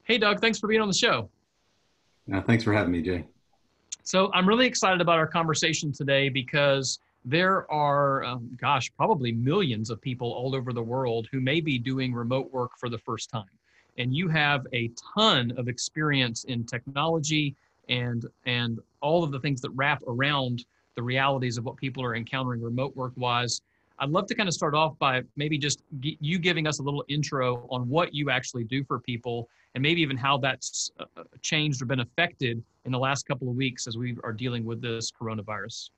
Hey, Doug, thanks for being on the show. Thanks for having me, Jay. So I'm really excited about our conversation today because there are, probably millions of people all over the world who may be doing remote work for the first time. And you have a ton of experience in technology and all of the things that wrap around the realities of what people are encountering remote work wise. I'd love to kind of start off by maybe just you giving us a little intro on what you actually do for people and maybe even how that's changed or been affected in the last couple of weeks as we are dealing with this coronavirus.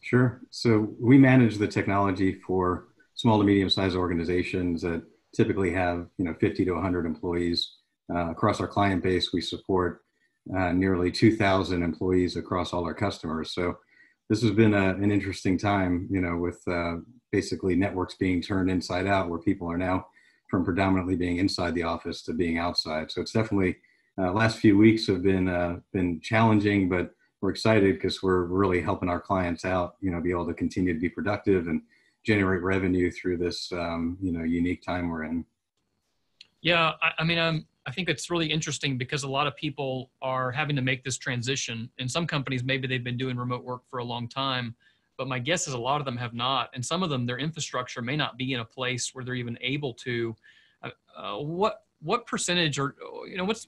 Sure. So we manage the technology for small to medium-sized organizations that typically have 50 to 100 employees. Across our client base, we support nearly 2,000 employees across all our customers. So this has been an interesting time, with basically networks being turned inside out, where people are now from predominantly being inside the office to being outside. So it's definitely last few weeks have been challenging, but we're excited because we're really helping our clients out, be able to continue to be productive and generate revenue through this, unique time we're in. Yeah, I think it's really interesting because a lot of people are having to make this transition. In some companies, maybe they've been doing remote work for a long time, but my guess is a lot of them have not. And some of them, their infrastructure may not be in a place where they're even able to. What percentage or,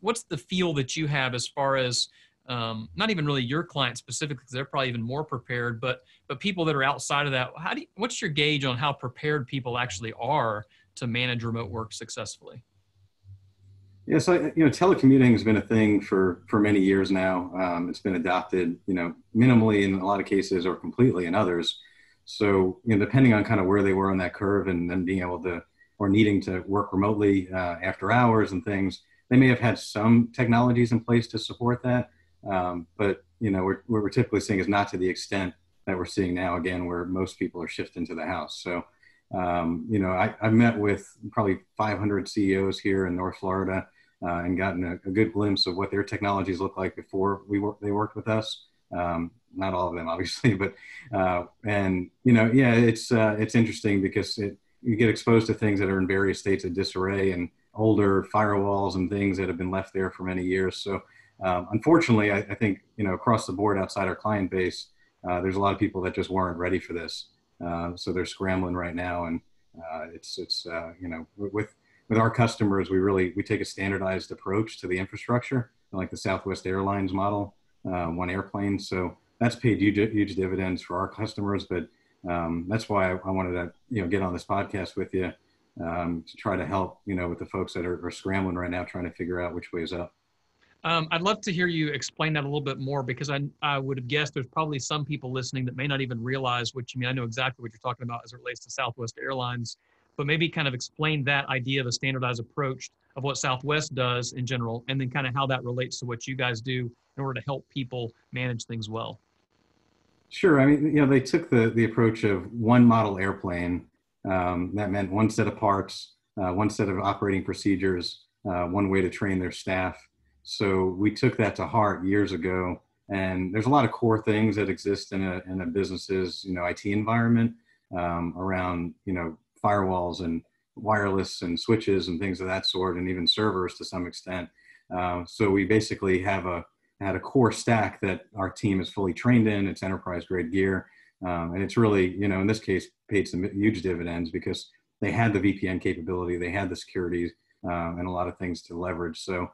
what's the feel that you have as far as not even really your clients specifically, because they're probably even more prepared, but people that are outside of that, what's your gauge on how prepared people actually are to manage remote work successfully? Yeah, so telecommuting has been a thing for many years now. It's been adopted, minimally in a lot of cases or completely in others. So, depending on kind of where they were on that curve and then being able to or needing to work remotely after hours and things, they may have had some technologies in place to support that. But what we're typically seeing is not to the extent that we're seeing now, again, where most people are shifting to the house. So, I've met with probably 500 CEOs here in North Florida. And gotten a good glimpse of what their technologies look like before they worked with us. Not all of them, obviously, but it's interesting because you get exposed to things that are in various states of disarray and older firewalls and things that have been left there for many years. So unfortunately, I think across the board outside our client base, there's a lot of people that just weren't ready for this. So they're scrambling right now, and with our customers, we take a standardized approach to the infrastructure, like the Southwest Airlines model, one airplane. So that's paid huge dividends for our customers. But that's why I wanted to get on this podcast with you to try to help with the folks that are scrambling right now, trying to figure out which way is up. I'd love to hear you explain that a little bit more because I would have guessed there's probably some people listening that may not even realize what you mean. I know exactly what you're talking about as it relates to Southwest Airlines, but maybe kind of explain that idea of a standardized approach of what Southwest does in general, and then kind of how that relates to what you guys do in order to help people manage things well. Sure. I mean, they took the approach of one model airplane. That meant one set of parts, one set of operating procedures, one way to train their staff. So we took that to heart years ago. And there's a lot of core things that exist in a business's, IT environment around, firewalls and wireless and switches and things of that sort, and even servers to some extent. So we basically had a core stack that our team is fully trained in. It's enterprise grade gear. And it's really, in this case, paid some huge dividends because they had the VPN capability, they had the security and a lot of things to leverage. So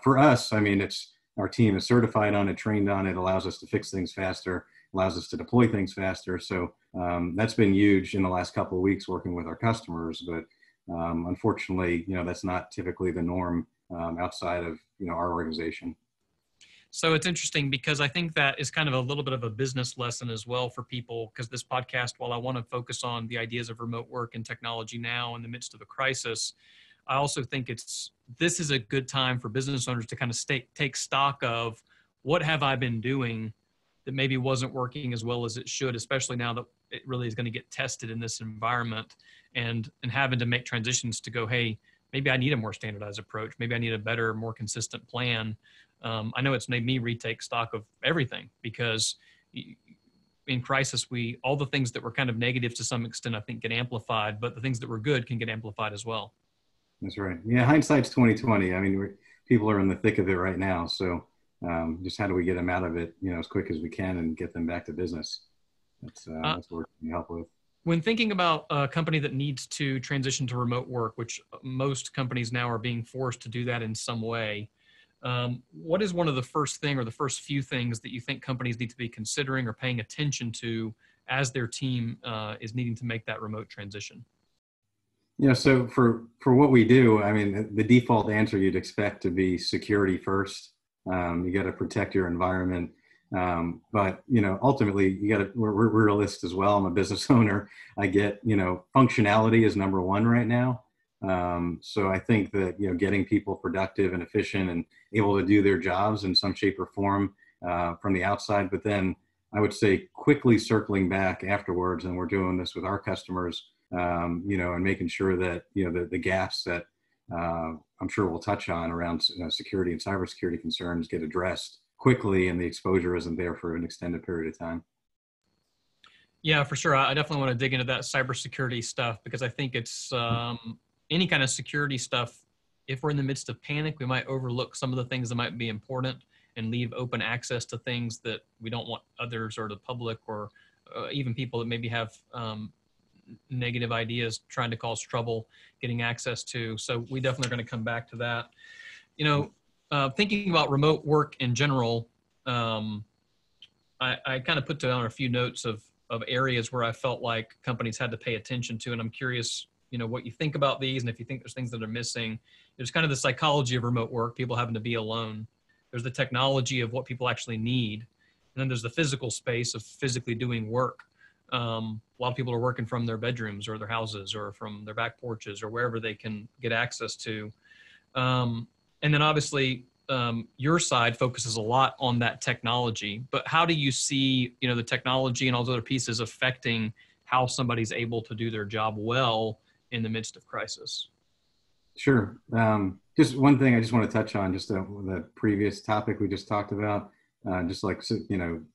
for us, our team is certified on it, trained on it, allows us to fix things faster, allows us to deploy things faster. So that's been huge in the last couple of weeks working with our customers. But unfortunately, that's not typically the norm outside of, our organization. So it's interesting because I think that is kind of a little bit of a business lesson as well for people, because this podcast, while I want to focus on the ideas of remote work and technology now in the midst of a crisis, I also think this is a good time for business owners to kind of take stock of what have I been doing that maybe wasn't working as well as it should, especially now that it really is going to get tested in this environment, and having to make transitions to go, hey, maybe I need a more standardized approach. Maybe I need a better, more consistent plan. I know it's made me retake stock of everything because in crisis, all the things that were kind of negative to some extent, I think, get amplified, but the things that were good can get amplified as well. That's right. Yeah, hindsight's 20/20. I mean, people are in the thick of it right now. So just how do we get them out of it, as quick as we can and get them back to business? That's what we're trying to help with. When thinking about a company that needs to transition to remote work, which most companies now are being forced to do that in some way, what is one of the first thing or the first few things that you think companies need to be considering or paying attention to as their team is needing to make that remote transition? So for what we do, I mean, the default answer you'd expect to be security first. You got to protect your environment. But, ultimately we're realists as well. I'm a business owner. I get, functionality is number one right now. So I think that, getting people productive and efficient and able to do their jobs in some shape or form from the outside, but then I would say quickly circling back afterwards, and we're doing this with our customers, and making sure that, the gaps that I'm sure we'll touch on around security and cybersecurity concerns get addressed quickly and the exposure isn't there for an extended period of time. Yeah, for sure. I definitely want to dig into that cybersecurity stuff because I think it's any kind of security stuff. If we're in the midst of panic, we might overlook some of the things that might be important and leave open access to things that we don't want others or the public or even people that maybe have negative ideas trying to cause trouble getting access to. So we definitely are going to come back to that. Thinking about remote work in general, I kind of put down a few notes of areas where I felt like companies had to pay attention to. And I'm curious, what you think about these and if you think there's things that are missing. There's kind of the psychology of remote work, people having to be alone. There's the technology of what people actually need. And then there's the physical space of physically doing work. A lot of people are working from their bedrooms or their houses or from their back porches or wherever they can get access to. And then obviously your side focuses a lot on that technology, but how do you see, the technology and all those other pieces affecting how somebody's able to do their job well in the midst of crisis? Sure. Just one thing I just want to touch on, just the previous topic we just talked about, just like,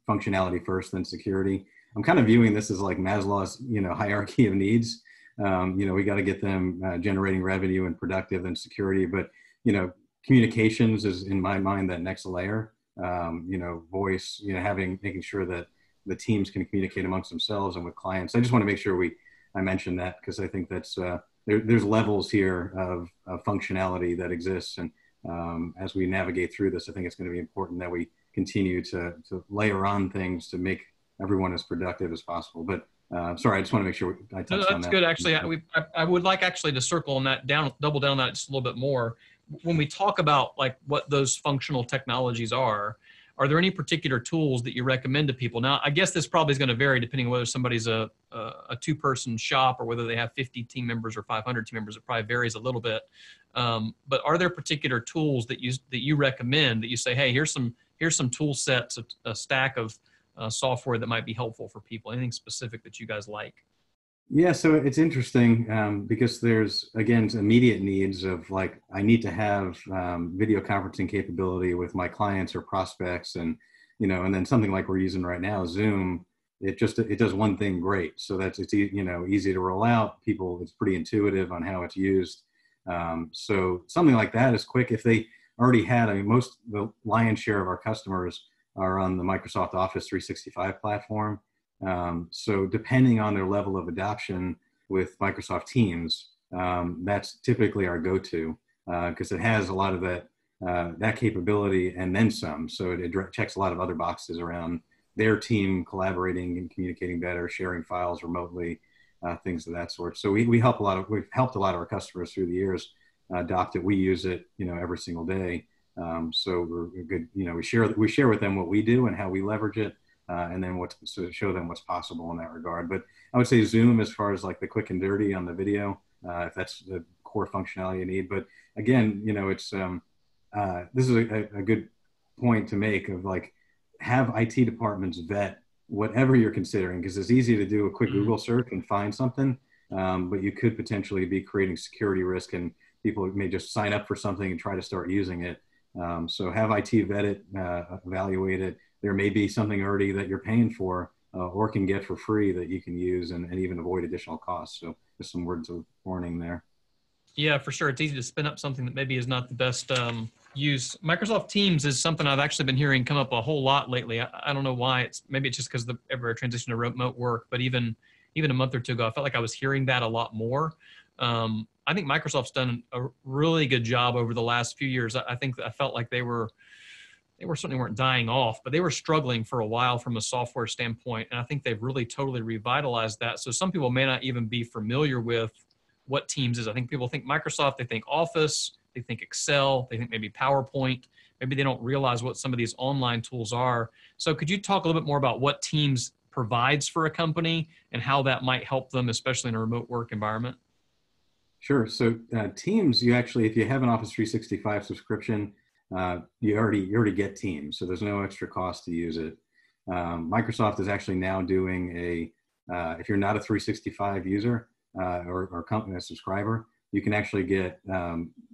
functionality first, then security. I'm kind of viewing this as like Maslow's, hierarchy of needs. We got to get them generating revenue and productive and security, but, communications is in my mind that next layer. Voice, making sure that the teams can communicate amongst themselves and with clients. I just want to make sure I mention that because I think that's there's levels here of functionality that exists, and as we navigate through this, I think it's going to be important that we continue to layer on things to make everyone as productive as possible. But sorry, I just want to make sure I touched on that. That's good. Actually, I would like actually to circle on that double down on that just a little bit more. When we talk about like what those functional technologies are there any particular tools that you recommend to people? Now, I guess this probably is going to vary depending on whether somebody's a two-person shop or whether they have 50 team members or 500 team members. It probably varies a little bit. But are there particular tools that you recommend that you say, hey, here's some tool sets, a stack of software that might be helpful for people? Anything specific that you guys like? Yeah, so it's interesting because there's, again, immediate needs of like, I need to have video conferencing capability with my clients or prospects. And, and then something like we're using right now, Zoom, it does one thing great. So it's easy to roll out. It's pretty intuitive on how it's used. So something like that is quick. If they already had, the lion's share of our customers are on the Microsoft Office 365 platform. So depending on their level of adoption with Microsoft Teams, that's typically our go-to because it has a lot of that capability and then some. So it checks a lot of other boxes around their team collaborating and communicating better, sharing files remotely, things of that sort. So we've helped a lot of our customers through the years adopt it. We use it, every single day. So we're good. We share with them what we do and how we leverage it. And then show them what's possible in that regard. But I would say Zoom, as far as like the quick and dirty on the video, if that's the core functionality you need. But again, it's this is a good point to make of like, have IT departments vet whatever you're considering, because it's easy to do a quick Google search and find something, but you could potentially be creating security risk, and people may just sign up for something and try to start using it. So have IT vet it, evaluate it. There may be something already that you're paying for or can get for free that you can use and even avoid additional costs. So just some words of warning there. Yeah, for sure. It's easy to spin up something that maybe is not the best use Microsoft Teams is something I've actually been hearing come up a whole lot lately. I don't know why. Maybe it's just because the everywhere transition to remote work, but even a month or two ago, I felt like I was hearing that a lot more. I think Microsoft's done a really good job over the last few years. I think I felt like they certainly weren't dying off, but they were struggling for a while from a software standpoint. And I think they've really totally revitalized that. So some people may not even be familiar with what Teams is. I think people think Microsoft, they think Office, they think Excel, they think maybe PowerPoint. Maybe they don't realize what some of these online tools are. So could you talk a little bit more about what Teams provides for a company and how that might help them, especially in a remote work environment? Sure. So Teams, you actually, if you have an Office 365 subscription, you already get Teams, so there's no extra cost to use it. Microsoft is actually now doing if you're not a 365 user or company, a subscriber, you can actually get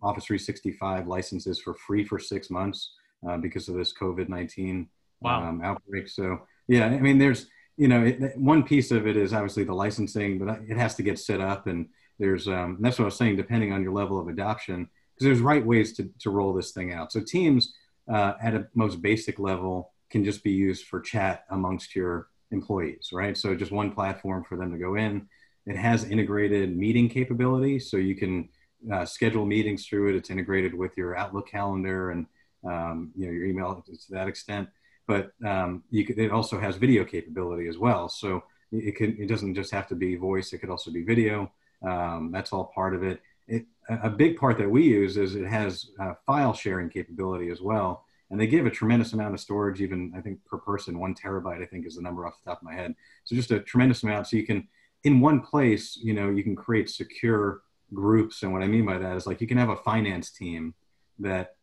Office 365 licenses for free for 6 months because of this COVID-19 Wow. outbreak. So yeah, I mean, there's, one piece of it is obviously the licensing, but it has to get set up, and that's what I was saying, depending on your level of adoption, because there's right ways to roll this thing out. So Teams, at a most basic level, can just be used for chat amongst your employees, right? So just one platform for them to go in. It has integrated meeting capability, so you can schedule meetings through it. It's integrated with your Outlook calendar and your email to that extent. But it also has video capability as well. So it doesn't just have to be voice. It could also be video. That's all part of it. A big part that we use is it has file sharing capability as well. And they give a tremendous amount of storage, even I think per person, 1 terabyte, I think is the number off the top of my head. So just a tremendous amount. So you can, in one place, you can create secure groups. And what I mean by that is, like, you can have a finance team that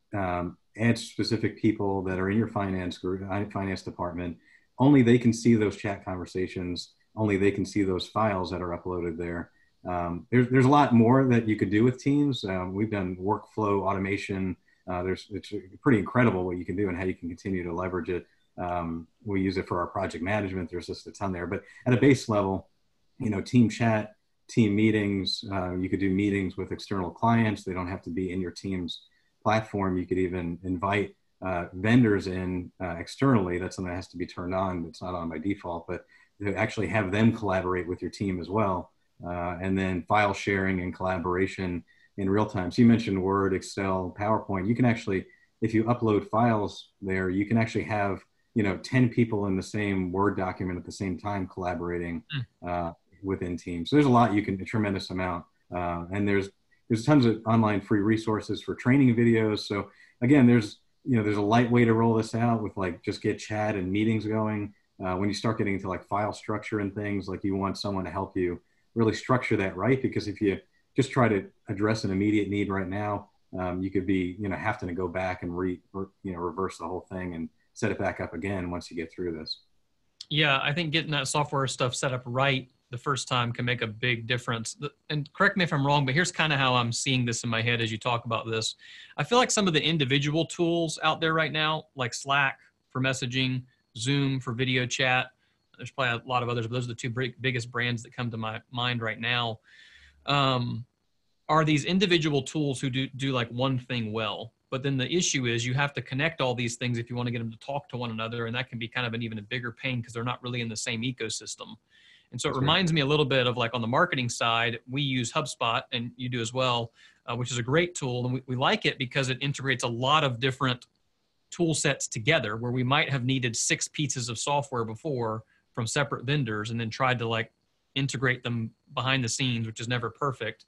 adds specific people that are in your finance group, finance department. Only they can see those chat conversations. Only they can see those files that are uploaded there. There's a lot more that you could do with Teams. We've done workflow automation. It's pretty incredible what you can do and how you can continue to leverage it. We use it for our project management. There's just a ton there. But at a base level, team chat, team meetings, you could do meetings with external clients. They don't have to be in your Teams platform. You could even invite vendors in externally. That's something that has to be turned on. It's not on by default, but to actually have them collaborate with your team as well. And then file sharing and collaboration in real time. So you mentioned Word, Excel, PowerPoint. You can actually, if you upload files there, you can actually have 10 people in the same Word document at the same time collaborating within Teams. So there's a tremendous amount. And there's tons of online free resources for training videos. So again, there's a light way to roll this out with, like, just get chat and meetings going. When you start getting into like file structure and things, like, you want someone to help you really structure that right, because if you just try to address an immediate need right now, you could be having to go back and reverse the whole thing and set it back up again once you get through this. Yeah, I think getting that software stuff set up right the first time can make a big difference. And correct me if I'm wrong, but here's kind of how I'm seeing this in my head as you talk about this. I feel like some of the individual tools out there right now, like Slack for messaging, Zoom for video chat, there's probably a lot of others, but those are the two biggest brands that come to my mind right now, are these individual tools who do like one thing well. But then the issue is you have to connect all these things if you want to get them to talk to one another. And that can be kind of an even a bigger pain because they're not really in the same ecosystem. And so it reminds me a little bit of, like, on the marketing side, we use HubSpot, and you do as well, which is a great tool. And we like it because it integrates a lot of different tool sets together, where we might have needed 6 pieces of software before from separate vendors and then tried to, like, integrate them behind the scenes, which is never perfect.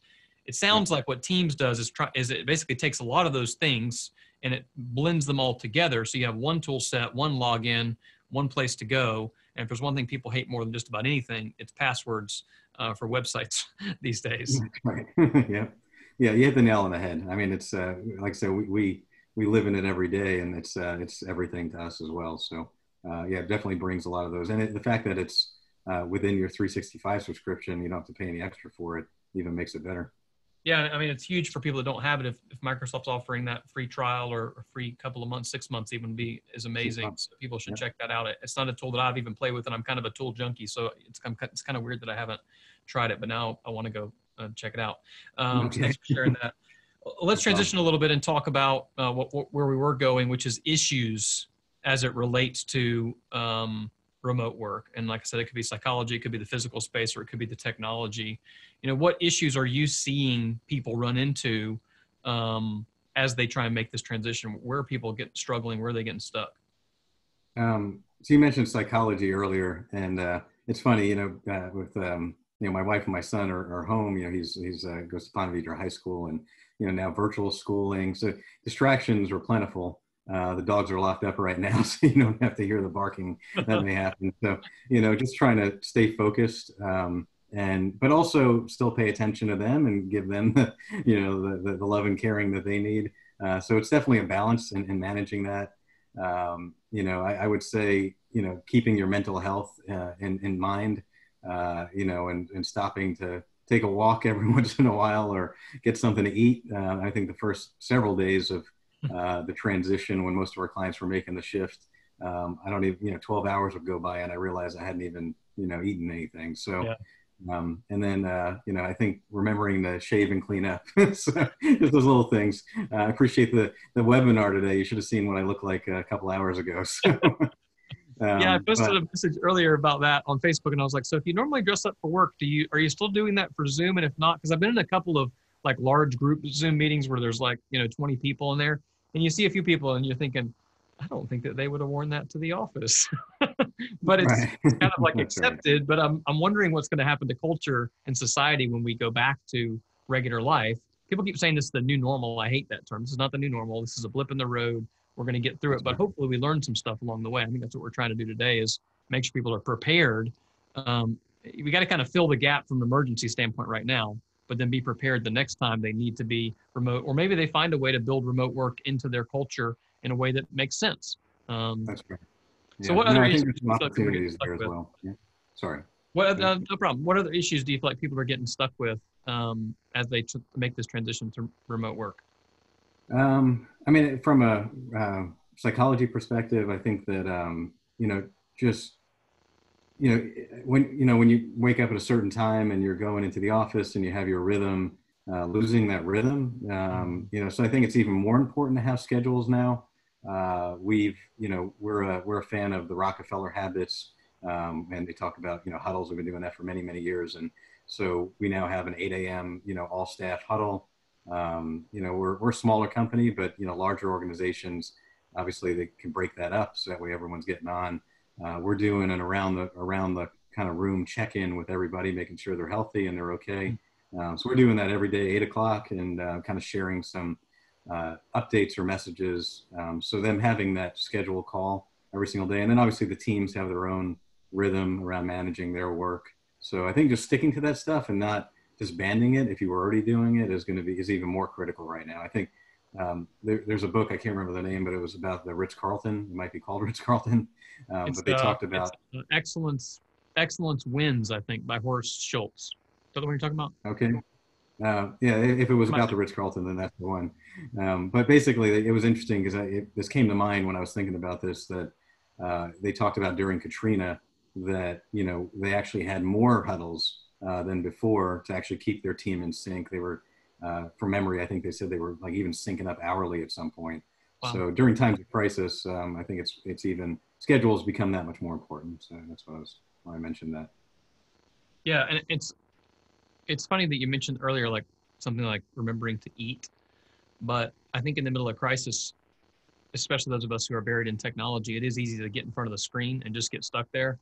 It sounds like what Teams does is it basically takes a lot of those things and it blends them all together. So you have one tool set, one login, one place to go. And if there's one thing people hate more than just about anything, it's passwords for websites these days. Right. Yeah. Yeah. You hit the nail on the head. I mean, it's like I said, we live in it every day, and it's everything to us as well. So yeah, it definitely brings a lot of those. And the fact that it's within your 365 subscription, you don't have to pay any extra for it, even makes it better. Yeah, I mean, it's huge for people that don't have it. If Microsoft's offering that free trial or a free couple of months, 6 months even is amazing. So people should check that out. It's not a tool that I've even played with, and I'm kind of a tool junkie. So it's kind of weird that I haven't tried it, but now I want to go check it out. So thanks for sharing that. Let's transition a little bit and talk about where we were going, which is issues as it relates to remote work. And like I said, it could be psychology, it could be the physical space, or it could be the technology. You know, what issues are you seeing people run into as they try and make this transition? Where are people struggling? Where are they getting stuck? So you mentioned psychology earlier, and it's funny, with my wife and my son are home. He's goes to Ponte Vedra High School, and now virtual schooling. So distractions are plentiful. The dogs are locked up right now, so you don't have to hear the barking that may happen. So just trying to stay focused, but also still pay attention to them and give them the love and caring that they need. So it's definitely a balance in managing that. I would say, keeping your mental health in mind, and stopping to take a walk every once in a while or get something to eat. I think the first several days of the transition, when most of our clients were making the shift, I don't even, 12 hours would go by and I realized I hadn't even, eaten anything. So, Yeah. And then, I think remembering to shave and clean up. So just those little things. I appreciate the webinar today. You should have seen what I looked like a couple hours ago. So, yeah, I posted a message earlier about that on Facebook, and I was like, so if you normally dress up for work, are you still doing that for Zoom? And if not, because I've been in a couple of like large group Zoom meetings where there's like, 20 people in there, and you see a few people and you're thinking, I don't think that they would have worn that to the office. But it's right. kind of like That's accepted, but I'm wondering what's going to happen to culture and society when we go back to regular life. People keep saying this is the new normal. I hate that term. This is not the new normal. This is a blip in the road. We're going to get through it, but hopefully we learn some stuff along the way. I think that's what we're trying to do today, is make sure people are prepared. We got to kind of fill the gap from an emergency standpoint right now, but then be prepared the next time they need to be remote, or maybe they find a way to build remote work into their culture in a way that makes sense. That's right. Yeah. So what other I think issues there's do some you feel like people are getting opportunities stuck there as with? well. Yeah. Sorry. No problem. What other issues do you feel like people are getting stuck with as they make this transition to remote work? I mean, from a psychology perspective, I think that just when you wake up at a certain time and you're going into the office and you have your rhythm, losing that rhythm, so I think it's even more important to have schedules now. We're a fan of the Rockefeller habits, and they talk about huddles. We've been doing that for many, many years, and so we now have an 8 a.m. All staff huddle. We're a smaller company, but larger organizations, obviously they can break that up so that way everyone's getting on. We're doing an around the kind of room check-in with everybody, making sure they're healthy and they're okay. So we're doing that every day, 8 o'clock, and kind of sharing some updates or messages. So them having that schedule call every single day. And then obviously the teams have their own rhythm around managing their work. So I think just sticking to that stuff and not disbanding it if you were already doing it is even more critical right now. I think there's a book, I can't remember the name, but it was about the Ritz-Carlton. It might be called Ritz-Carlton, but they talked about Excellence Wins, I think, by Horst Schultz. Is that the one you're talking about? Okay. Yeah, if it was about the Ritz-Carlton, then that's the one. But basically, it was interesting because this came to mind when I was thinking about this, that they talked about during Katrina that, they actually had more huddles than before to actually keep their team in sync. They were, from memory, I think they said they were like even syncing up hourly at some point. Wow. So during times of crisis, I think it's even, schedules become that much more important. So that's why I mentioned that. Yeah, and it's funny that you mentioned earlier, like something like remembering to eat. But I think in the middle of crisis, especially those of us who are buried in technology, it is easy to get in front of the screen and just get stuck there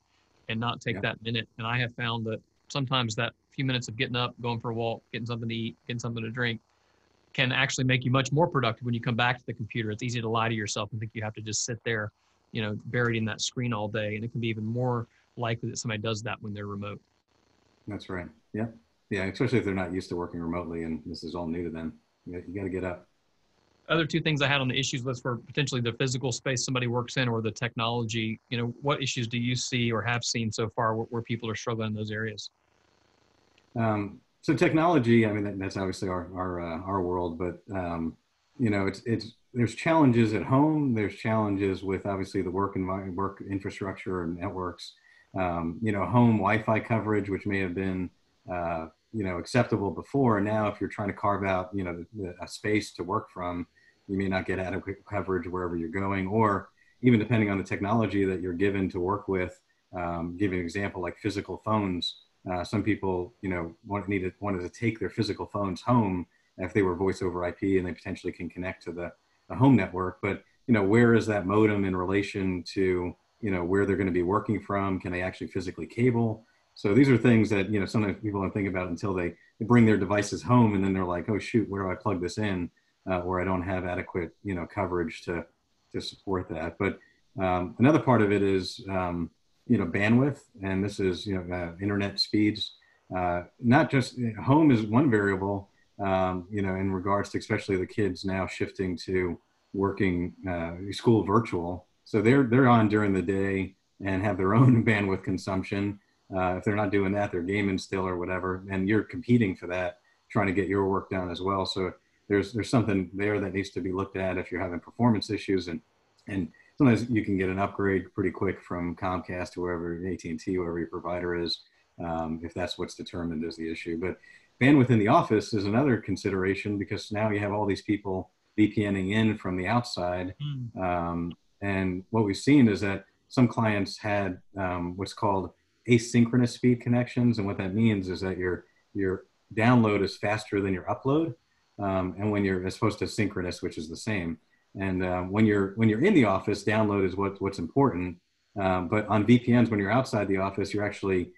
and not take that minute. And I have found that sometimes that few minutes of getting up, going for a walk, getting something to eat, getting something to drink can actually make you much more productive when you come back to the computer. It's easy to lie to yourself and think you have to just sit there, buried in that screen all day. And it can be even more likely that somebody does that when they're remote. That's right. Yeah. Yeah. Especially if they're not used to working remotely and this is all new to them. You got to get up. Other two things I had on the issues list were potentially the physical space somebody works in or the technology. What issues do you see or have seen so far where people are struggling in those areas? So technology, I mean, that's obviously our world, but there's challenges at home. There's challenges with obviously the work infrastructure and networks. Home Wi-Fi coverage, which may have been acceptable before. And now if you're trying to carve out, a space to work from, you may not get adequate coverage wherever you're going, or even depending on the technology that you're given to work with. Give an example like physical phones. Some people, wanted to take their physical phones home if they were voice over IP, and they potentially can connect to the home network. But, where is that modem in relation to, where they're going to be working from? Can they actually physically cable? So these are things that, sometimes people don't think about until they bring their devices home, and then they're like, oh shoot, where do I plug this in? Where I don't have adequate, coverage to support that. But another part of it is, bandwidth, and this is, internet speeds. Not just home is one variable, in regards to especially the kids now shifting to working school virtual. So they're on during the day and have their own bandwidth consumption. If they're not doing that, they're gaming still or whatever, and you're competing for that, trying to get your work done as well. So there's something there that needs to be looked at if you're having performance issues, and sometimes you can get an upgrade pretty quick from Comcast to wherever, AT&T, whoever your provider is, if that's what's determined as the issue. But bandwidth in the office is another consideration, because now you have all these people VPNing in from the outside. And what we've seen is that some clients had what's called asynchronous speed connections. And what that means is that your download is faster than your upload. And when you're, as opposed to synchronous, which is the same. And when you're in the office, download is what's important. But on VPNs, when you're outside the office, you're actually,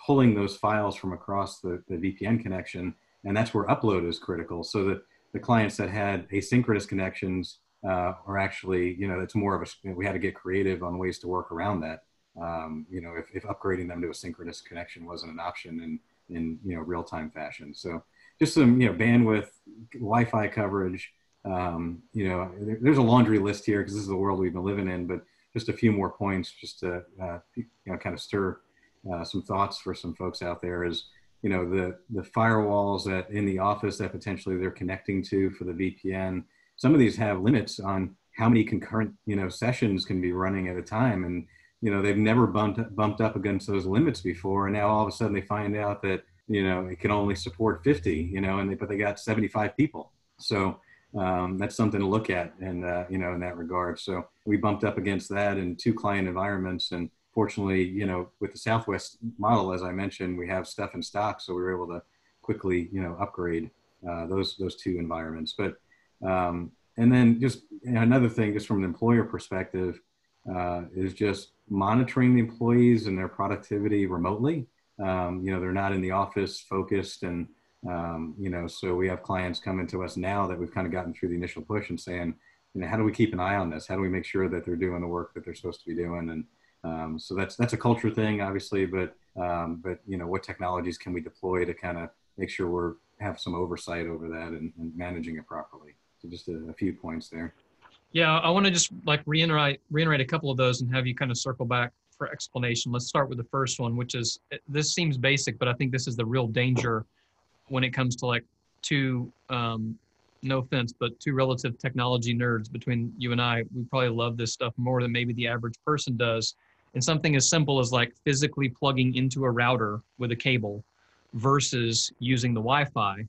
pulling those files from across the VPN connection, and that's where upload is critical. So that the clients that had asynchronous connections are actually, it's more of a, we had to get creative on ways to work around that. If upgrading them to a synchronous connection wasn't an option in real-time fashion. So just some, bandwidth, Wi-Fi coverage. There's a laundry list here because this is the world we've been living in, but just a few more points just to, kind of stir some thoughts for some folks out there is, the firewalls that in the office that potentially they're connecting to for the VPN. Some of these have limits on how many concurrent, sessions can be running at a time. And, they've never bumped up against those limits before. And now all of a sudden they find out that, it can only support 50, but they got 75 people. So that's something to look at, and in that regard. So we bumped up against that in 2 client environments, and fortunately, with the Southwest model, as I mentioned, we have stuff in stock, so we were able to quickly, upgrade those 2 environments. But and then just another thing, just from an employer perspective, is just monitoring the employees and their productivity remotely. They're not in the office focused, and so we have clients coming to us now that we've kind of gotten through the initial push and saying, how do we keep an eye on this? How do we make sure that they're doing the work that they're supposed to be doing? And so that's a culture thing, obviously, but what technologies can we deploy to kind of make sure have some oversight over that and managing it properly? So just a few points there. Yeah, I want to just reiterate a couple of those and have you kind of circle back for explanation. Let's start with the first one, which is, this seems basic, but I think this is the real danger when it comes to two, no offense, but 2 relative technology nerds between you and I. We probably love this stuff more than maybe the average person does. And something as simple as physically plugging into a router with a cable versus using the Wi-Fi.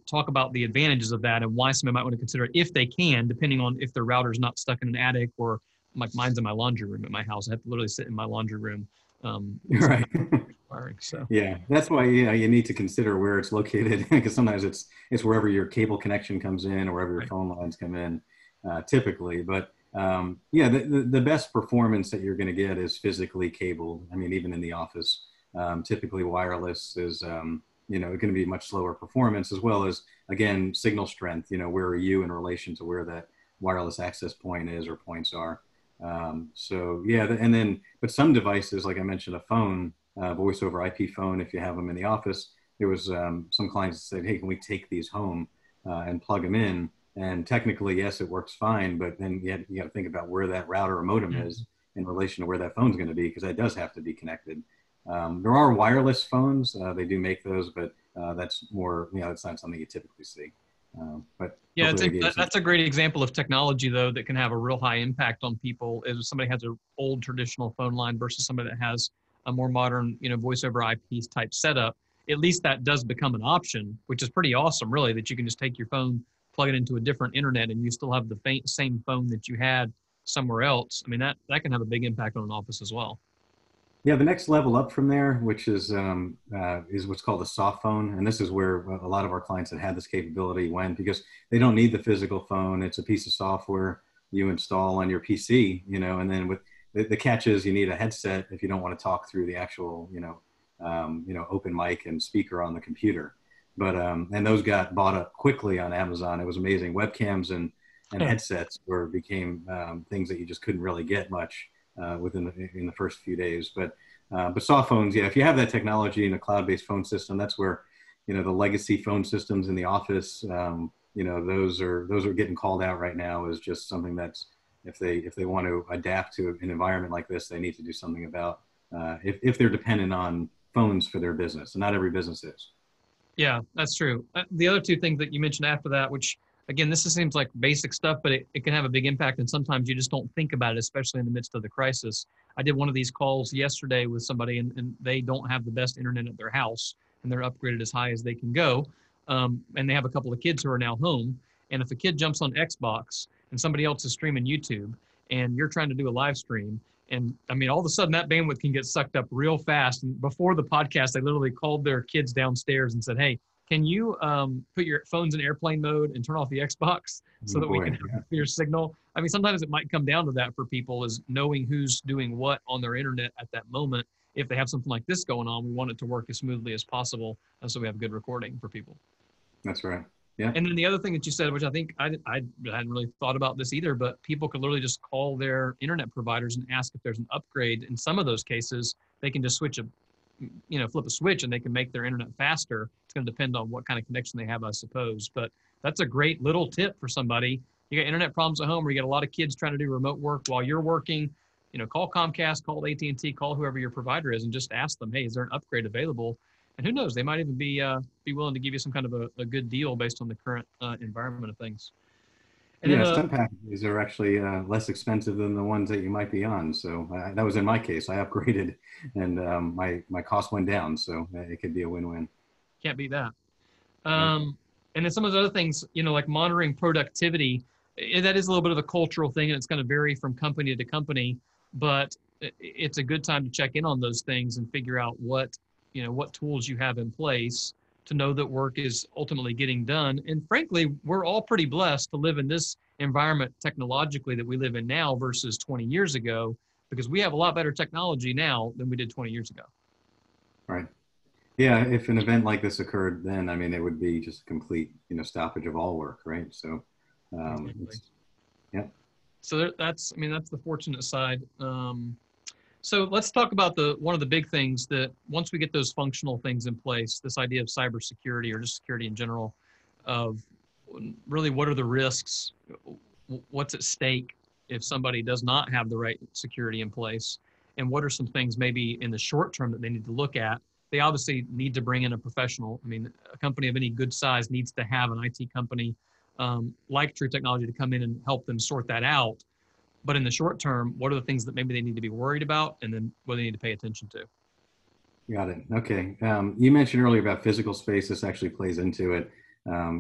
Talk about the advantages of that and why somebody might want to consider it if they can, depending on if their router's not stuck in an attic, or mine's in my laundry room at my house. I have to literally sit in my laundry room. Right. So yeah, that's why you need to consider where it's located, because sometimes it's wherever your cable connection comes in or wherever your phone lines come in, typically. But the best performance that you're going to get is physically cabled. I mean, even in the office, typically wireless is going to be much slower performance, as well as, again, signal strength. Where are you in relation to where that wireless access point is or points are? But some devices, like I mentioned, a phone, voice over IP phone, if you have them in the office, there was some clients that said, hey, can we take these home and plug them in? And technically, yes, it works fine, but then you got to think about where that router or modem is in relation to where that phone's going to be, because that does have to be connected. There are wireless phones, they do make those, but that's more, that's not something you typically see. But yeah, that's a great example of technology, though, that can have a real high impact on people. If somebody has an old traditional phone line versus somebody that has a more modern, voice over IP type setup, at least that does become an option, which is pretty awesome, really, that you can just take your phone, plug it into a different internet, and you still have the same phone that you had somewhere else. I mean, that can have a big impact on an office as well. Yeah, the next level up from there, which is what's called a soft phone, and this is where a lot of our clients that had this capability went, because they don't need the physical phone. It's a piece of software you install on your PC, and then with the catch is you need a headset if you don't want to talk through the actual, open mic and speaker on the computer. But and those got bought up quickly on Amazon. It was amazing. Webcams and headsets became things that you just couldn't really get much in the first few days. But soft phones, yeah, if you have that technology in a cloud-based phone system, that's where, the legacy phone systems in the office, those are getting called out right now as just something that's, if they want to adapt to an environment like this, they need to do something about if they're dependent on phones for their business, and not every business is. Yeah, that's true. The other two things that you mentioned after that, which again, this seems like basic stuff, but it can have a big impact. And sometimes you just don't think about it, especially in the midst of the crisis. I did one of these calls yesterday with somebody, and they don't have the best internet at their house, and they're upgraded as high as they can go. And they have a couple of kids who are now home. And if a kid jumps on Xbox and somebody else is streaming YouTube, and you're trying to do a live stream, and I mean, all of a sudden that bandwidth can get sucked up real fast. And before the podcast, they literally called their kids downstairs and said, "Hey, can you put your phones in airplane mode and turn off the Xbox so that we can have a clear signal?" I mean, sometimes it might come down to that for people, is knowing who's doing what on their internet at that moment. If they have something like this going on, we want it to work as smoothly as possible, so we have good recording for people. That's right. Yeah. And then the other thing that you said, which I think I hadn't really thought about this either, but people could literally just call their internet providers and ask if there's an upgrade. In some of those cases, they can just flip a switch and they can make their internet faster. It's going to depend on what kind of connection they have, I suppose. But that's a great little tip for somebody. You got internet problems at home, or you got a lot of kids trying to do remote work while you're working. Call Comcast, call AT&T, call whoever your provider is, and just ask them, "Hey, is there an upgrade available?" And who knows, they might even be willing to give you some kind of a good deal based on the current environment of things. And yeah, some packages are actually less expensive than the ones that you might be on. So that was in my case. I upgraded, and my cost went down. So it could be a win-win. Can't beat that. And then some of the other things, like monitoring productivity, that is a little bit of a cultural thing, and it's going to vary from company to company. But it's a good time to check in on those things and figure out what tools you have in place to know that work is ultimately getting done. And frankly, we're all pretty blessed to live in this environment technologically that we live in now versus 20 years ago, because we have a lot better technology now than we did 20 years ago. Right. Yeah. If an event like this occurred then, I mean, it would be just a complete, stoppage of all work. Right. So, Exactly. Yeah. So that's the fortunate side. So let's talk about one of the big things that once we get those functional things in place, this idea of cybersecurity or just security in general, of really what are the risks, what's at stake if somebody does not have the right security in place, and what are some things maybe in the short term that they need to look at. They obviously need to bring in a professional. I mean, a company of any good size needs to have an IT company like TruTechnology to come in and help them sort that out. But in the short term, what are the things that maybe they need to be worried about, and then what they need to pay attention to? Got it. Okay. You mentioned earlier about physical space. This actually plays into it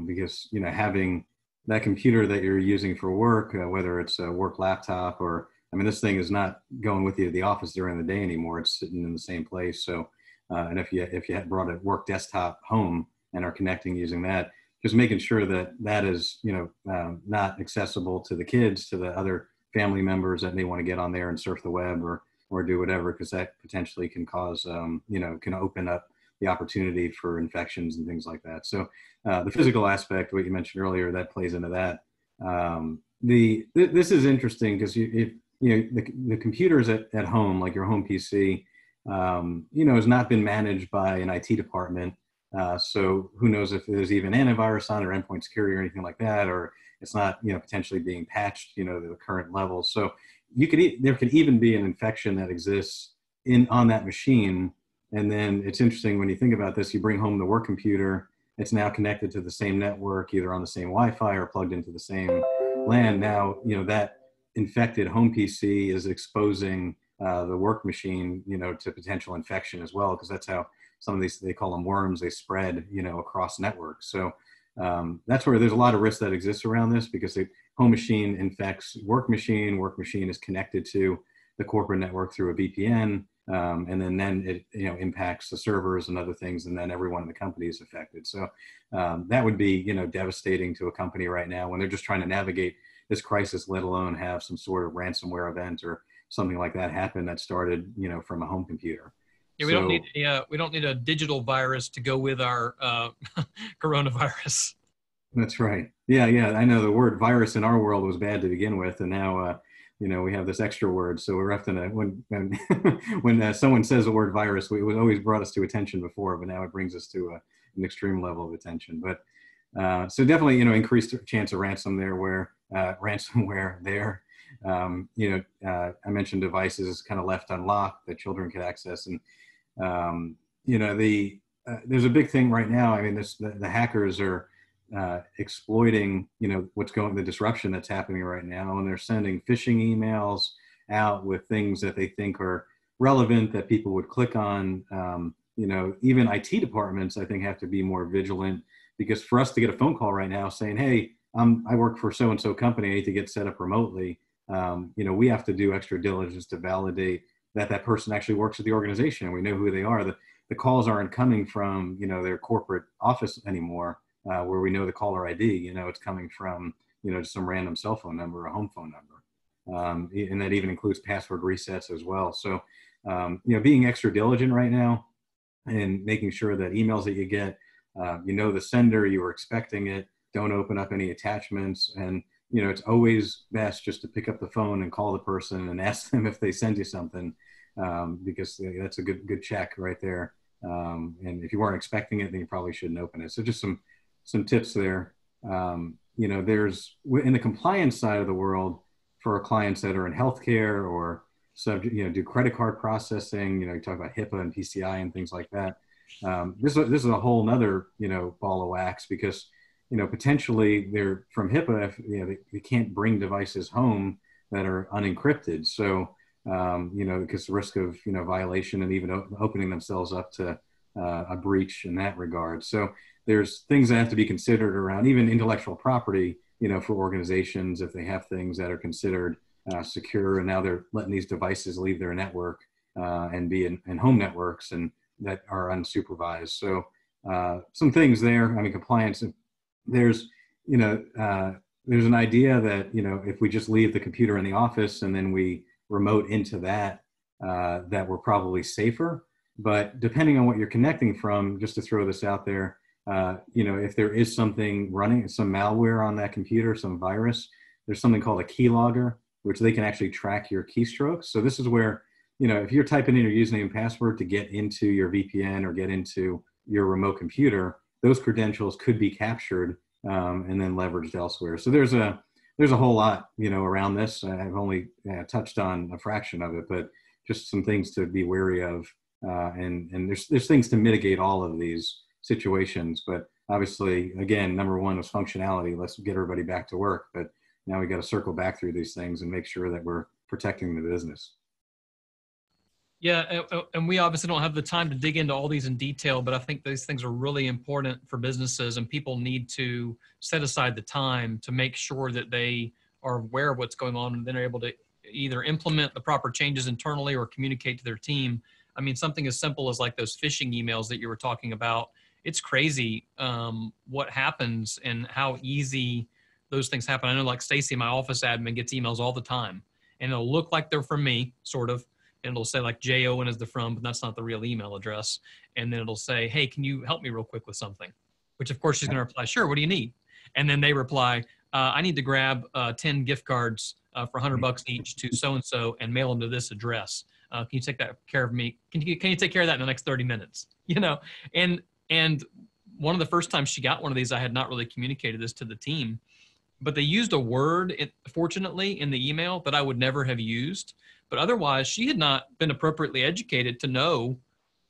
because, having that computer that you're using for work, whether it's a work laptop or, I mean, this thing is not going with you to the office during the day anymore. It's sitting in the same place. So, and if you had brought a work desktop home and are connecting using that, just making sure that that is, not accessible to the kids, to the other family members that may want to get on there and surf the web or do whatever, because that potentially can cause, can open up the opportunity for infections and things like that. So the physical aspect, what you mentioned earlier, that plays into that. This is interesting because the computers at home, like your home PC, has not been managed by an IT department. So who knows if there's even antivirus on or endpoint security or anything like that, or it's not, potentially being patched, to the current levels. So there could even be an infection that exists on that machine. And then it's interesting when you think about this, you bring home the work computer, it's now connected to the same network, either on the same Wi-Fi or plugged into the same LAN. Now, that infected home PC is exposing the work machine, to potential infection as well, because that's how some of these, they call them worms, they spread, across networks. So that's where there's a lot of risk that exists around this, because the home machine infects work machine is connected to the corporate network through a VPN. And then it impacts the servers and other things, and then everyone in the company is affected. So that would be devastating to a company right now when they're just trying to navigate this crisis, let alone have some sort of ransomware event or something like that happen that started from a home computer. Yeah, we don't need a digital virus to go with our coronavirus. That's right. Yeah. I know the word virus in our world was bad to begin with, and now we have this extra word. So we're often when someone says the word virus, it always brought us to attention before, but now it brings us to an extreme level of attention. But so definitely, increased chance of ransomware there. I mentioned devices kind of left unlocked that children could access, and there's a big thing right now. I mean, the hackers are exploiting, the disruption that's happening right now. And they're sending phishing emails out with things that they think are relevant that people would click on. Even IT departments, I think, have to be more vigilant, because for us to get a phone call right now saying, hey, I work for so-and-so company, I need to get set up remotely. We have to do extra diligence to validate that person actually works at the organization, and we know who they are. The calls aren't coming from, their corporate office anymore. Where we know the caller ID, it's coming from, just some random cell phone number, a home phone number. And that even includes password resets as well. So, being extra diligent right now and making sure that emails that you get, the sender, you were expecting it, don't open up any attachments. And, it's always best just to pick up the phone and call the person and ask them if they send you something, because that's a good check right there. And if you weren't expecting it, then you probably shouldn't open it. So just some tips there. There's in the compliance side of the world for our clients that are in healthcare or do credit card processing. You talk about HIPAA and PCI and things like that. This is a whole nother ball of wax, because potentially they're from HIPAA. If, they can't bring devices home that are unencrypted. So because the risk of violation and even opening themselves up to a breach in that regard. So there's things that have to be considered around even intellectual property, for organizations, if they have things that are considered secure, and now they're letting these devices leave their network and be in home networks and that are unsupervised. So some things there. I mean, compliance. There's an idea that if we just leave the computer in the office and then we remote into that, that we're probably safer. But depending on what you're connecting from, just to throw this out there. If there is something running, some malware on that computer, some virus, there's something called a keylogger, which they can actually track your keystrokes. So this is where, if you're typing in your username and password to get into your VPN or get into your remote computer, those credentials could be captured and then leveraged elsewhere. So there's a whole lot, around this. I've only touched on a fraction of it, but just some things to be wary of. And there's things to mitigate all of these situations, but obviously, again, number one was functionality. Let's get everybody back to work, but now we got to circle back through these things and make sure that we're protecting the business. Yeah, and we obviously don't have the time to dig into all these in detail, but I think these things are really important for businesses, and people need to set aside the time to make sure that they are aware of what's going on, and then are able to either implement the proper changes internally or communicate to their team. I mean, something as simple as like those phishing emails that you were talking about. It's crazy what happens and how easy those things happen. I know, like Stacy, my office admin, gets emails all the time, and it'll look like they're from me, sort of, and it'll say like Jay Owen is the from, but that's not the real email address. And then it'll say, hey, can you help me real quick with something? Which of course she's going to reply, sure, what do you need? And then they reply, I need to grab 10 gift cards for $100 each to so-and-so and mail them to this address. Can you take that care of me? Can you take care of that in the next 30 minutes? And one of the first times she got one of these, I had not really communicated this to the team, but they used a word, fortunately, in the email that I would never have used. But otherwise, she had not been appropriately educated to know,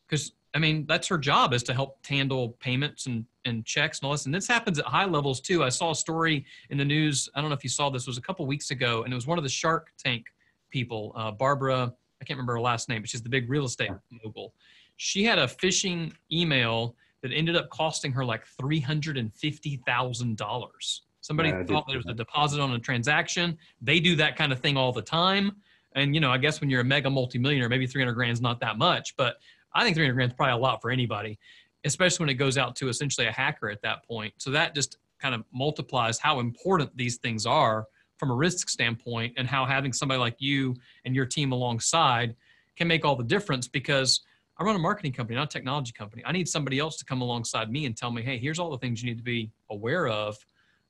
because, I mean, that's her job, is to help handle payments and checks and all this. And this happens at high levels, too. I saw a story in the news. I don't know if you saw this. It was a couple weeks ago, and it was one of the Shark Tank people, Barbara, I can't remember her last name, but she's the big real estate mogul. She had a phishing email that ended up costing her like $350,000. Somebody I did thought there see was a that. deposit on a transaction. They do that kind of thing all the time. And, you know, I guess when you're a mega multimillionaire, maybe 300 grand is not that much, but I think 300 grand is probably a lot for anybody, especially when it goes out to essentially a hacker at that point. So that just kind of multiplies how important these things are from a risk standpoint, and how having somebody like you and your team alongside can make all the difference. Because I run a marketing company, not a technology company. I need somebody else to come alongside me and tell me, hey, here's all the things you need to be aware of.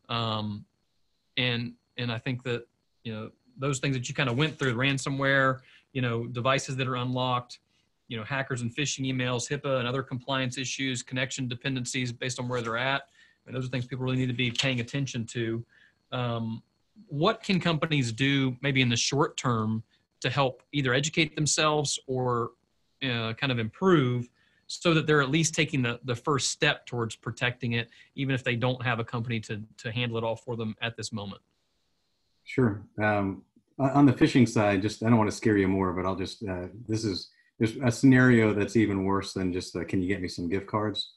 Um, and I think that, you know, those things that you kind of went through, ransomware, you know, devices that are unlocked, you know, hackers and phishing emails, HIPAA and other compliance issues, connection dependencies based on where they're at. And those are things people really need to be paying attention to. What can companies do maybe in the short term to help either educate themselves or kind of improve, so that they're at least taking the first step towards protecting it, even if they don't have a company to handle it all for them at this moment? Sure. On the phishing side, just, I don't want to scare you more, but I'll just, there's a scenario that's even worse than just, can you get me some gift cards?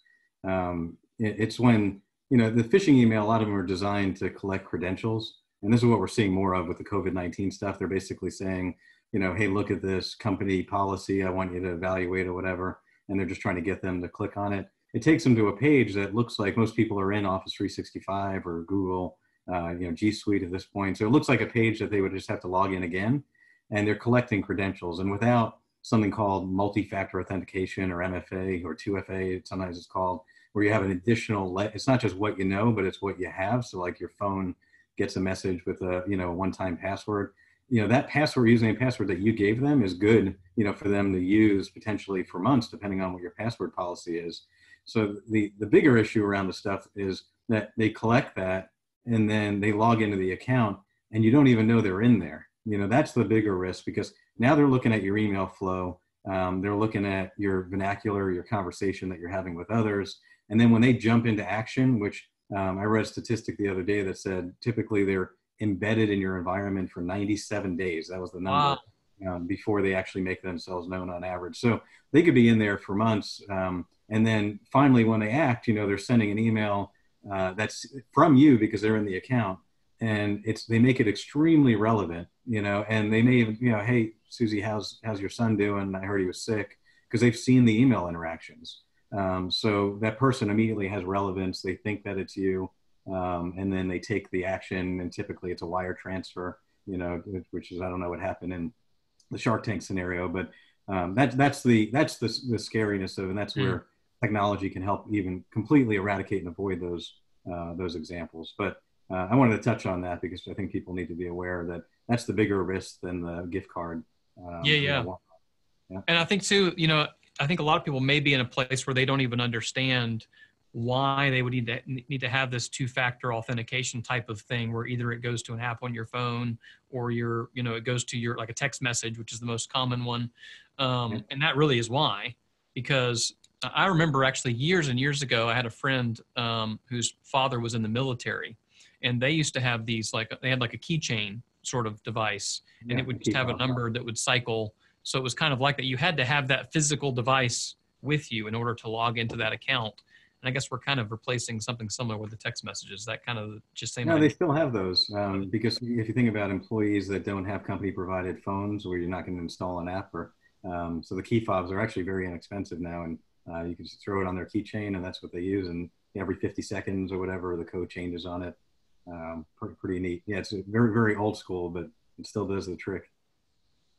It's when, you know, the phishing email, a lot of them are designed to collect credentials. And this is what we're seeing more of with the COVID-19 stuff. They're basically saying, you know, hey, look at this company policy, I want you to evaluate or whatever. And they're just trying to get them to click on it. It takes them to a page that looks like most people are in Office 365 or Google, you know, G Suite at this point. So it looks like a page that they would just have to log in again, and they're collecting credentials. And without something called multi-factor authentication, or MFA, or 2FA, sometimes it's called, where you have an additional, it's not just what you know, but it's what you have. So like your phone gets a message with a, you know, one-time password. You know, that password, username, password that you gave them is good, you know, for them to use potentially for months, depending on what your password policy is. So the bigger issue around the stuff is that they collect that, and then they log into the account and you don't even know they're in there. You know, that's the bigger risk, because now they're looking at your email flow. They're looking at your vernacular, your conversation that you're having with others. And then when they jump into action, which I read a statistic the other day that said typically they're embedded in your environment for 97 days. That was the number. Wow. Before they actually make themselves known on average. So they could be in there for months. And then finally, when they act, you know, they're sending an email that's from you because they're in the account, and they make it extremely relevant, you know, and they may even, you know, hey, Susie, how's your son doing? I heard he was sick, because they've seen the email interactions. So that person immediately has relevance. They think that it's you, and then they take the action, and typically it's a wire transfer, you know, which is, I don't know what happened in the Shark Tank scenario, but that's the scariness of, and that's where technology can help even completely eradicate and avoid those examples. But I wanted to touch on that because I think people need to be aware that that's the bigger risk than the gift card. Yeah. You know, Yeah. And I think too, you know, I think a lot of people may be in a place where they don't even understand why they would need to have this two-factor authentication type of thing, where either it goes to an app on your phone, or it goes to your, like a text message, which is the most common one. And that really is why, because I remember actually years and years ago, I had a friend whose father was in the military, and they used to have these, they had like a keychain sort of device, and it would just have a number that would cycle. So it was kind of like that. You had to have that physical device with you in order to log into that account. And I guess we're kind of replacing something similar with the text messages. That kind of just same. No, they still have those, because if you think about employees that don't have company provided phones, where you're not going to install an app, or so the key fobs are actually very inexpensive now, and you can just throw it on their keychain, and that's what they use. And every 50 seconds or whatever, the code changes on it. Pretty neat. Yeah, it's very, very old school, but it still does the trick.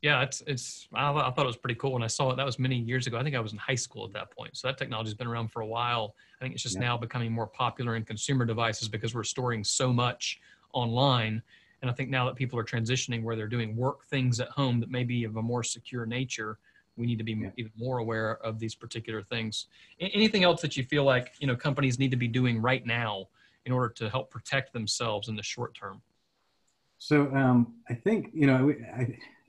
Yeah, I thought it was pretty cool when I saw it. That was many years ago. I think I was in high school at that point. So that technology has been around for a while. I think it's just now becoming more popular in consumer devices because we're storing so much online. And I think now that people are transitioning where they're doing work things at home that may be of a more secure nature, we need to be even more aware of these particular things. Anything else that you feel like, you know, companies need to be doing right now in order to help protect themselves in the short term? So I think, you know,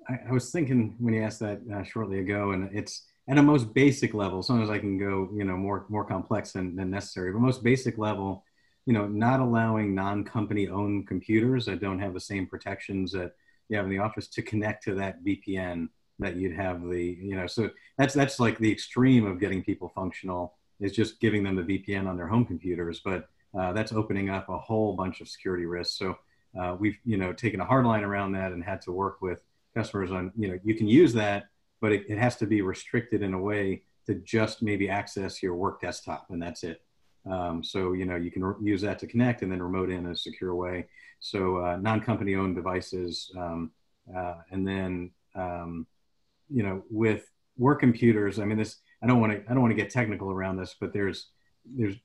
I was thinking when you asked that shortly ago, and it's at a most basic level. Sometimes I can go, you know, more complex than necessary, but most basic level, you know, not allowing non-company owned computers that don't have the same protections that you have in the office to connect to that VPN. that you'd have the, so that's like the extreme of getting people functional, is just giving them the VPN on their home computers. But that's opening up a whole bunch of security risks. So we've, taken a hard line around that and had to work with customers on, you can use that, but it has to be restricted in a way to just maybe access your work desktop, and that's it. So, you can use that to connect and then remote in a secure way. So non-company owned devices, and then, with work computers, I mean, I don't want to get technical around this, but there's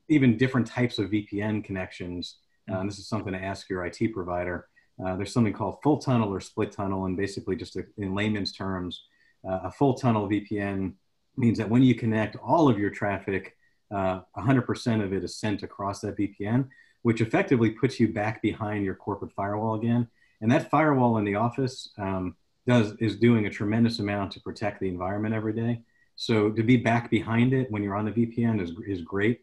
even different types of VPN connections. This is something to ask your IT provider. There's something called full tunnel or split tunnel, and basically just in layman's terms, a full tunnel VPN means that when you connect all of your traffic, 100% of it is sent across that VPN, which effectively puts you back behind your corporate firewall again. And that firewall in the office is doing a tremendous amount to protect the environment every day. So to be back behind it when you're on the VPN is great.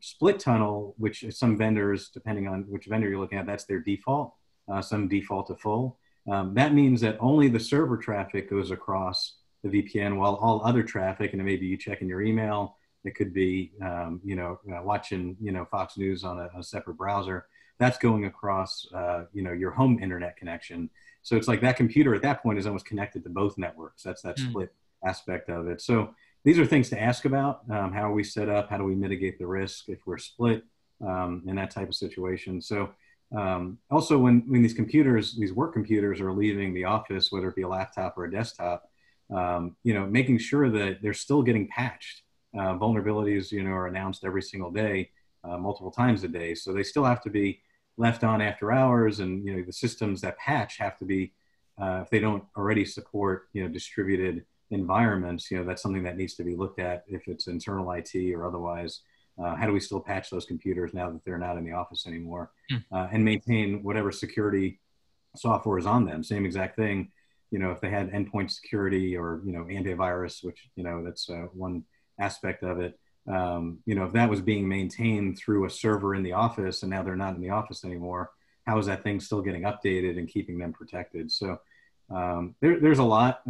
Split tunnel, which some vendors, depending on which vendor you're looking at, that's their default. Some default to full. That means that only the server traffic goes across the VPN, while all other traffic, and maybe you check in your email, it could be watching Fox News on a separate browser, that's going across your home internet connection. So it's like that computer at that point is almost connected to both networks. That's that split aspect of it. So these are things to ask about. How are we set up? How do we mitigate the risk if we're split in that type of situation? So also when these work computers are leaving the office, whether it be a laptop or a desktop, making sure that they're still getting patched. Vulnerabilities, are announced every single day, multiple times a day. So they still have to be left on after hours, and the systems that patch have to be, if they don't already support distributed environments, that's something that needs to be looked at if it's internal IT or otherwise. How do we still patch those computers now that they're not in the office anymore, and maintain whatever security software is on them? Same exact thing. If they had endpoint security or antivirus, which that's one aspect of it. If that was being maintained through a server in the office and now they're not in the office anymore, how is that thing still getting updated and keeping them protected? So there's a lot.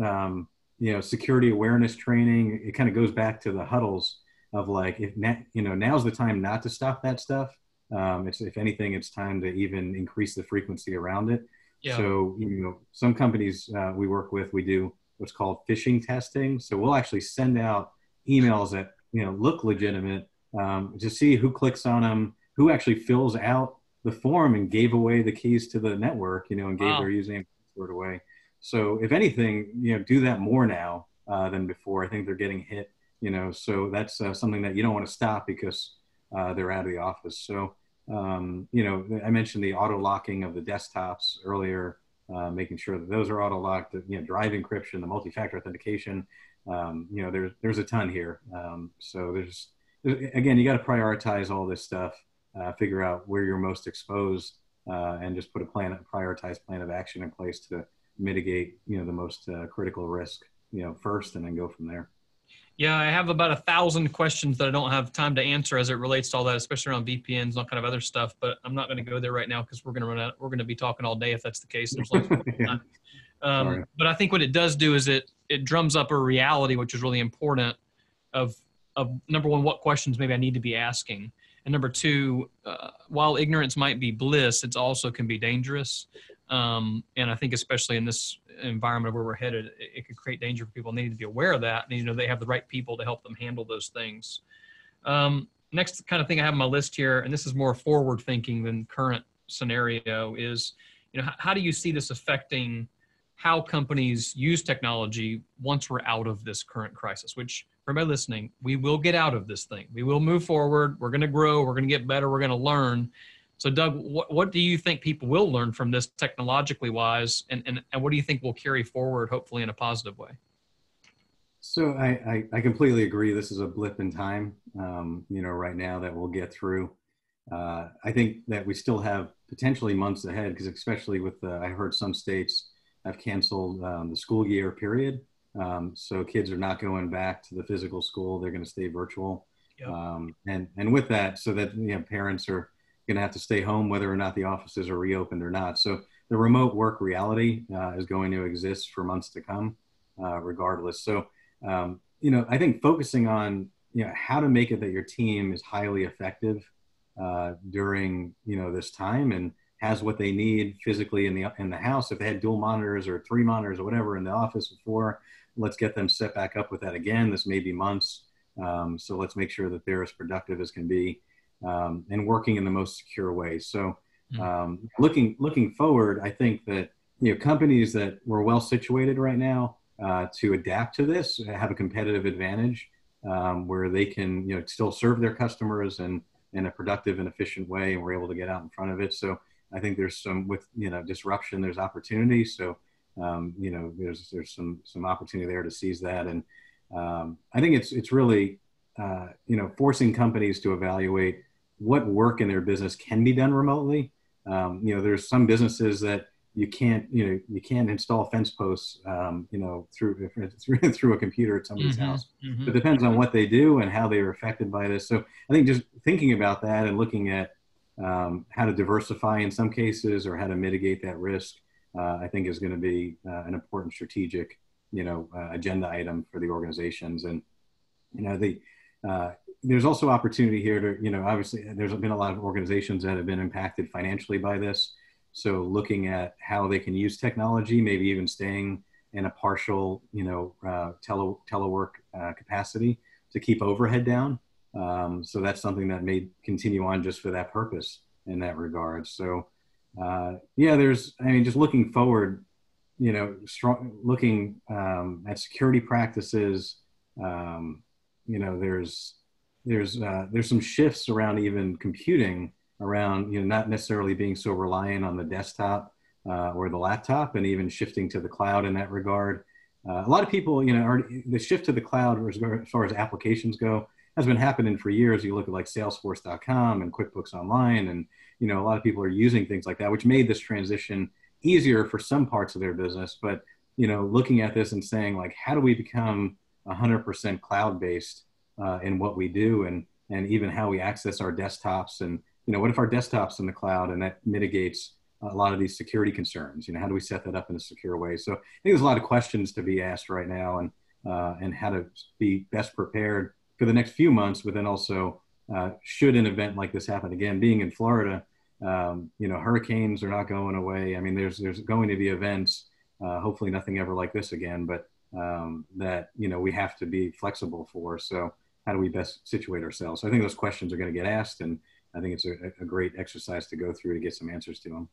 Security awareness training. It kind of goes back to the huddles of like, now's the time not to stop that stuff. If anything, it's time to even increase the frequency around it. Yeah. So some companies we work with, we do what's called phishing testing. So we'll actually send out emails that look legitimate to see who clicks on them, who actually fills out the form and gave away the keys to the network, and gave their username and password away. So if anything, do that more now than before. I think they're getting hit, so that's something that you don't want to stop because they're out of the office. So, I mentioned the auto locking of the desktops earlier, making sure that those are auto locked, drive encryption, the multi-factor authentication. There's a ton here. So again, you got to prioritize all this stuff, figure out where you're most exposed, and just put a prioritized plan of action in place to mitigate, the most critical risk, first, and then go from there. Yeah, I have about 1,000 questions that I don't have time to answer as it relates to all that, especially around VPNs and all kind of other stuff. But I'm not going to go there right now because we're going to run out. We're going to be talking all day if that's the case. There's lots of time. But I think what it does do is it drums up a reality, which is really important, of number one, what questions maybe I need to be asking, and number two, while ignorance might be bliss, it also can be dangerous. And I think especially in this environment where we're headed, it could create danger for people, and they need to be aware of that. And, they have the right people to help them handle those things. Next kind of thing I have on my list here, and this is more forward thinking than current scenario, is, how do you see this affecting how companies use technology once we're out of this current crisis? Which, for everybody listening, we will get out of this thing. We will move forward. We're going to grow. We're going to get better. We're going to learn. So Doug, what do you think people will learn from this technologically wise, and what do you think will carry forward, hopefully in a positive way? So I completely agree. This is a blip in time, right now that we'll get through. I think that we still have potentially months ahead, because especially with I heard some states have canceled the school year period. So kids are not going back to the physical school. They're going to stay virtual. Yep. And with that, so that parents are going to have to stay home whether or not the offices are reopened or not. So the remote work reality is going to exist for months to come. regardless. So, I think focusing on, how to make it that your team is highly effective during, this time, and has what they need physically in the house. If they had dual monitors or 3 monitors or whatever in the office before, let's get them set back up with that again. This may be months. So let's make sure that they're as productive as can be, and working in the most secure way. So looking forward, I think that, companies that were well situated right now to adapt to this have a competitive advantage, where they can, still serve their customers in a productive and efficient way, and we're able to get out in front of it. So I think there's some, with, disruption, there's opportunity. So, there's some opportunity there to seize that. And I think it's really, forcing companies to evaluate what work in their business can be done remotely. There's some businesses that you can't install fence posts, through a computer at somebody's house. Mm-hmm. It depends on what they do and how they are affected by this. So I think just thinking about that and looking at how to diversify in some cases, or how to mitigate that risk, I think is going to be an important strategic, agenda item for the organizations. And, there's also opportunity here to, obviously there's been a lot of organizations that have been impacted financially by this. So looking at how they can use technology, maybe even staying in a partial, telework capacity to keep overhead down. So that's something that may continue on just for that purpose in that regard. So just looking forward, looking at security practices, there's some shifts around even computing around, not necessarily being so reliant on the desktop or the laptop, and even shifting to the cloud in that regard. A lot of people, the shift to the cloud as far as applications go has been happening for years. You look at like Salesforce.com and QuickBooks Online, and, a lot of people are using things like that, which made this transition easier for some parts of their business. But, looking at this and saying, like, how do we become 100% cloud-based in what we do, and even how we access our desktops, and, what if our desktop's in the cloud, and that mitigates a lot of these security concerns? How do we set that up in a secure way? So I think there's a lot of questions to be asked right now, and how to be best prepared for the next few months, but then also should an event like this happen again. Being in Florida, hurricanes are not going away. I mean, there's going to be events, hopefully nothing ever like this again, but that, we have to be flexible for. So how do we best situate ourselves? So I think those questions are going to get asked, and I think it's a great exercise to go through to get some answers to them.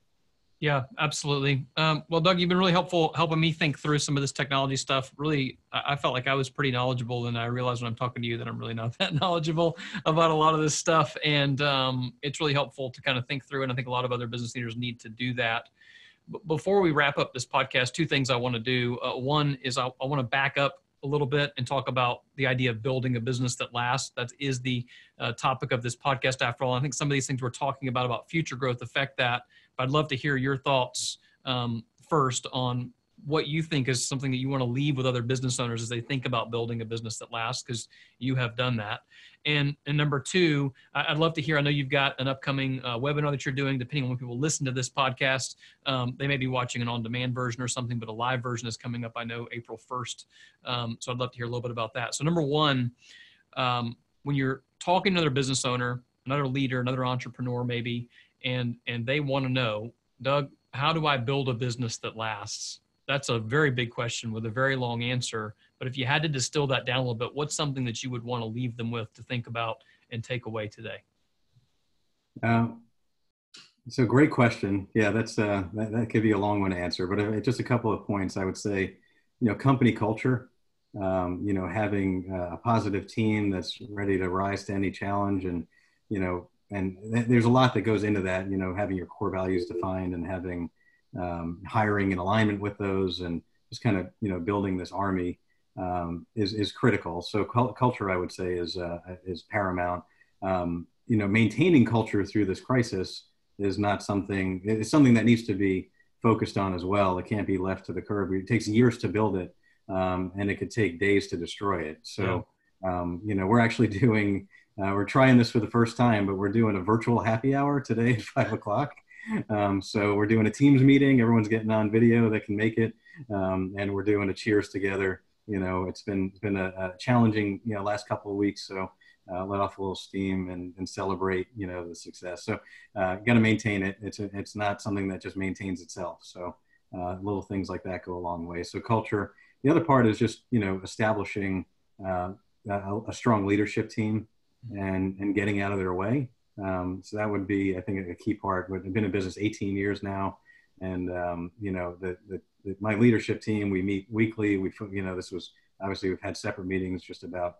Yeah, absolutely. Well, Doug, you've been really helpful helping me think through some of this technology stuff. Really, I felt like I was pretty knowledgeable, and I realized when I'm talking to you that I'm really not that knowledgeable about a lot of this stuff. And it's really helpful to kind of think through, and I think a lot of other business leaders need to do that. But before we wrap up this podcast, 2 things I want to do. One is I want to back up a little bit and talk about the idea of building a business that lasts. That is the topic of this podcast, after all. I think some of these things we're talking about future growth, affect that. But I'd love to hear your thoughts first on what you think is something that you want to leave with other business owners as they think about building a business that lasts, because you have done that. And number 2, I'd love to hear, I know you've got an upcoming webinar that you're doing. Depending on when people listen to this podcast, they may be watching an on-demand version or something, but a live version is coming up, I know, April 1st. So I'd love to hear a little bit about that. So number 1, when you're talking to another business owner, another leader, another entrepreneur maybe, and they want to know, Doug, how do I build a business that lasts? That's a very big question with a very long answer. But if you had to distill that down a little bit, what's something that you would want to leave them with to think about and take away today? So great question. Yeah, that could be a long one to answer, but just a couple of points. I would say, company culture, having a positive team that's ready to rise to any challenge, and, and there's a lot that goes into that, having your core values defined, and having hiring in alignment with those, and just kind of, building this army is critical. So culture, I would say, is paramount. Maintaining culture through this crisis is not something, it's something that needs to be focused on as well. It can't be left to the curb. It takes years to build it, and it could take days to destroy it. So, we're actually we're trying this for the first time, but we're doing a virtual happy hour today at 5 o'clock. So we're doing a Teams meeting. Everyone's getting on video that can make it. And we're doing a cheers together. You know, it's been a challenging, you know, last couple of weeks. So let off a little steam and celebrate, you know, the success. So got to maintain it. It's not something that just maintains itself. So little things like that go a long way. So culture. The other part is just, you know, establishing a strong leadership team and getting out of their way. So that would be, I think, a key part. I've been in business 18 years now, and you know, my leadership team, we meet weekly. You know, this was obviously we've had separate meetings just about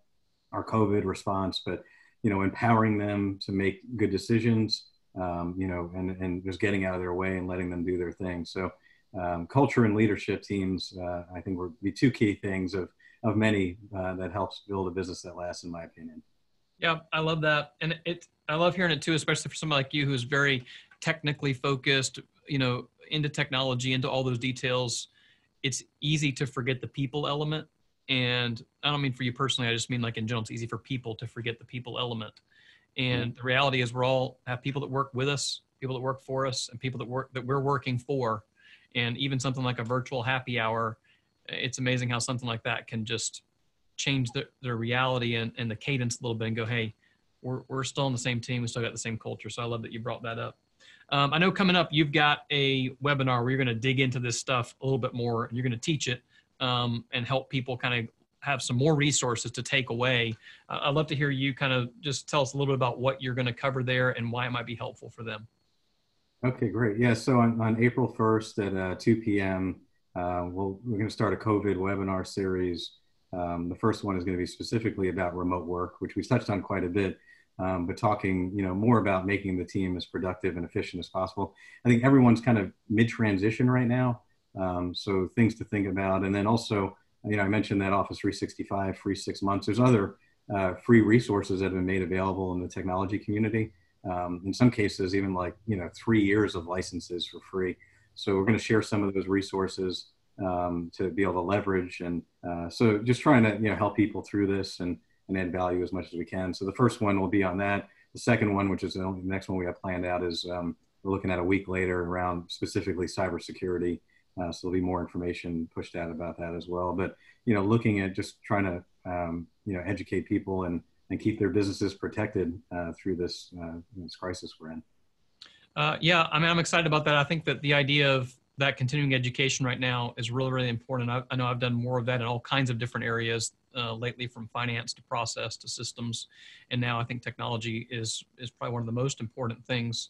our COVID response, but you know, empowering them to make good decisions. You know, and just getting out of their way and letting them do their thing. So culture and leadership teams, I think, would be two key things of many that helps build a business that lasts, in my opinion. Yeah, I love that. And I love hearing it too, especially for somebody like you who's very technically focused, you know, into technology, into all those details. It's easy to forget the people element. And I don't mean for you personally, I just mean like in general, it's easy for people to forget the people element. And the reality is we all have people that work with us, people that work for us, and people that we're working for. And even something like a virtual happy hour, it's amazing how something like that can just change their reality and the cadence a little bit and go, hey, we're still on the same team. We still got the same culture. So I love that you brought that up. I know coming up, you've got a webinar where you're going to dig into this stuff a little bit more, and you're going to teach it and help people kind of have some more resources to take away. I'd love to hear you kind of just tell us a little bit about what you're going to cover there and why it might be helpful for them. Okay, great. Yeah, so on April 1st at 2 p.m., we're going to start a COVID webinar series. The first one is going to be specifically about remote work, which we've touched on quite a bit, but talking, you know, more about making the team as productive and efficient as possible. I think everyone's kind of mid-transition right now, so things to think about. And then also, you know, I mentioned that Office 365 free 6 months. There's other free resources that have been made available in the technology community. In some cases, even like, you know, 3 years of licenses for free. So we're going to share some of those resources to be able to leverage. And so just trying to, you know, help people through this and add value as much as we can. So the first one will be on that. The second one, which is the next one we have planned out, is we're looking at a week later around specifically cybersecurity. So there'll be more information pushed out about that as well. But, you know, looking at just trying to, you know, educate people and keep their businesses protected through this crisis we're in. Yeah, I mean, I'm excited about that. I think that the idea of that continuing education right now is really, really important. I know I've done more of that in all kinds of different areas lately, from finance to process to systems. And now I think technology is probably one of the most important things.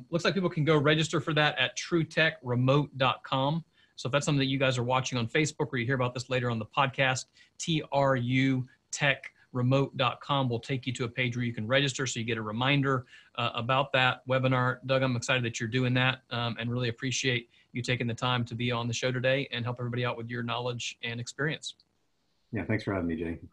Looks like people can go register for that at TruTechRemote.com. So if that's something that you guys are watching on Facebook, or you hear about this later on the podcast, TruTechRemote.com will take you to a page where you can register, so you get a reminder about that webinar. Doug, I'm excited that you're doing that and really appreciate you taking the time to be on the show today and help everybody out with your knowledge and experience. Yeah, thanks for having me, Jay. Appreciate it.